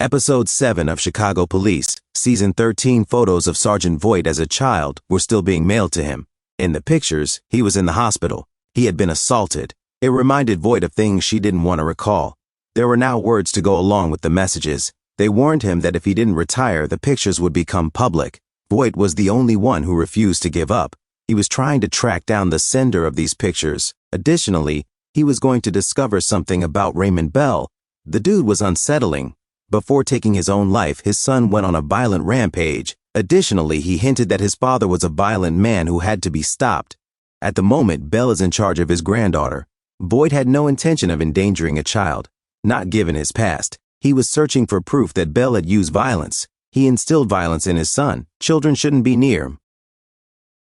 Episode 7 of Chicago Police, Season 13. Photos of Sergeant Voight as a child were still being mailed to him. In the pictures, he was in the hospital. He had been assaulted. It reminded Voight of things she didn't want to recall. There were now words to go along with the messages. They warned him that if he didn't retire, the pictures would become public. Voight was the only one who refused to give up. He was trying to track down the sender of these pictures. Additionally, he was going to discover something about Raymond Bell. The dude was unsettling. Before taking his own life, his son went on a violent rampage. Additionally, he hinted that his father was a violent man who had to be stopped. At the moment, Bell is in charge of his granddaughter. Voight had no intention of endangering a child. Not given his past. He was searching for proof that Bell had used violence. He instilled violence in his son. Children shouldn't be near him.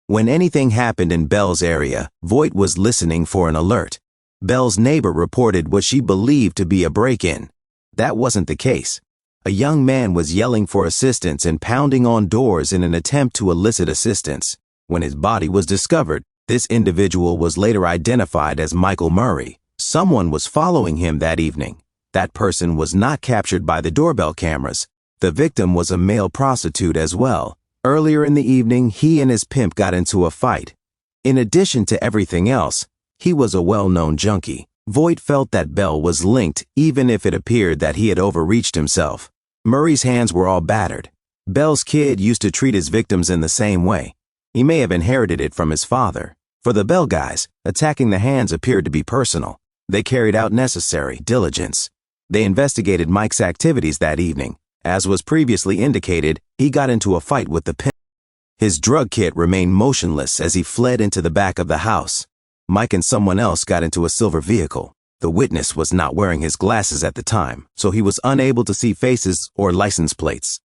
When anything happened in Bell's area, Voight was listening for an alert. Bell's neighbor reported what she believed to be a break-in. That wasn't the case. A young man was yelling for assistance and pounding on doors in an attempt to elicit assistance. When his body was discovered, this individual was later identified as Michael Murray. Someone was following him that evening. That person was not captured by the doorbell cameras. The victim was a male prostitute as well. Earlier in the evening, he and his pimp got into a fight. In addition to everything else, he was a well-known junkie. Voight felt that Bell was linked, even if it appeared that he had overreached himself. Murray's hands were all battered. Bell's kid used to treat his victims in the same way. He may have inherited it from his father. For the Bell guys, attacking the hands appeared to be personal. They carried out necessary diligence. They investigated Mike's activities that evening. As was previously indicated, he got into a fight with the pimp. His drug kit remained motionless as he fled into the back of the house. Mike and someone else got into a silver vehicle. The witness was not wearing his glasses at the time, so he was unable to see faces or license plates.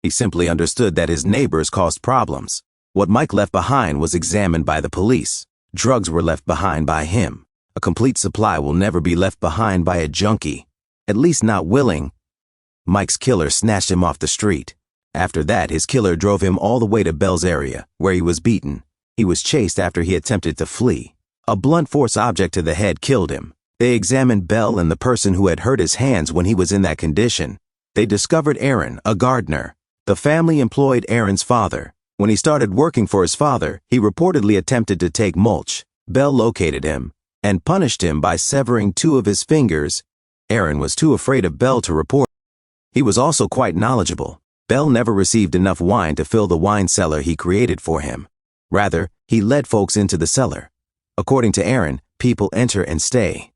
He simply understood that his neighbors caused problems. What Mike left behind was examined by the police. Drugs were left behind by him. A complete supply will never be left behind by a junkie, at least not willing. Mike's killer snatched him off the street. After that, his killer drove him all the way to Bell's area, where he was beaten. He was chased after he attempted to flee. A blunt force object to the head killed him. They examined Bell and the person who had hurt his hands when he was in that condition. They discovered Aaron, a gardener. The family employed Aaron's father. When he started working for his father, he reportedly attempted to take mulch. Bell located him and punished him by severing 2 of his fingers. Aaron was too afraid of Bell to report. He was also quite knowledgeable. Bell never received enough wine to fill the wine cellar he created for him. Rather, he led folks into the cellar. According to Aaron, people enter and stay.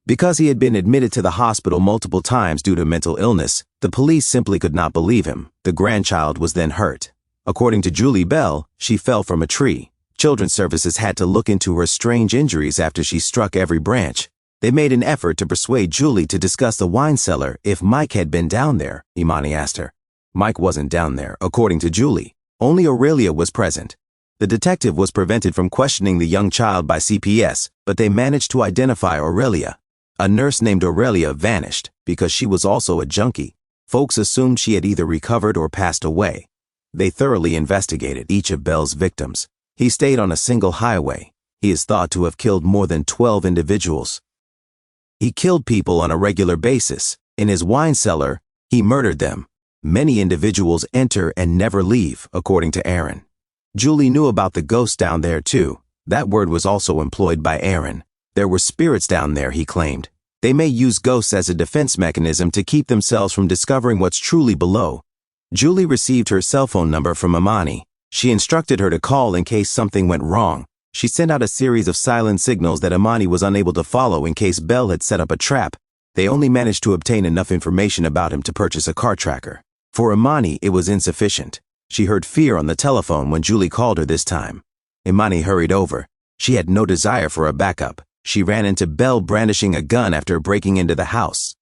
Because he had been admitted to the hospital multiple times due to mental illness, the police simply could not believe him. The grandchild was then hurt. According to Julie Bell, she fell from a tree. Children's Services had to look into her strange injuries after she struck every branch. They made an effort to persuade Julie to discuss the wine cellar if Mike had been down there, Imani asked her. Mike wasn't down there, according to Julie. Only Aurelia was present. The detective was prevented from questioning the young child by CPS, but they managed to identify Aurelia. A nurse named Aurelia vanished because she was also a junkie. Folks assumed she had either recovered or passed away. They thoroughly investigated each of Bell's victims. He stayed on a single highway. He is thought to have killed more than 12 individuals. He killed people on a regular basis. In his wine cellar, he murdered them. Many individuals enter and never leave, according to Aaron. Julie knew about the ghosts down there too. That word was also employed by Aaron. There were spirits down there, he claimed. They may use ghosts as a defense mechanism to keep themselves from discovering what's truly below. Julie received her cell phone number from Imani. She instructed her to call in case something went wrong. She sent out a series of silent signals that Imani was unable to follow in case Bell had set up a trap. They only managed to obtain enough information about him to purchase a car tracker. For Imani, it was insufficient. She heard fear on the telephone when Julie called her this time. Imani hurried over. She had no desire for a backup. She ran into Bell brandishing a gun after breaking into the house.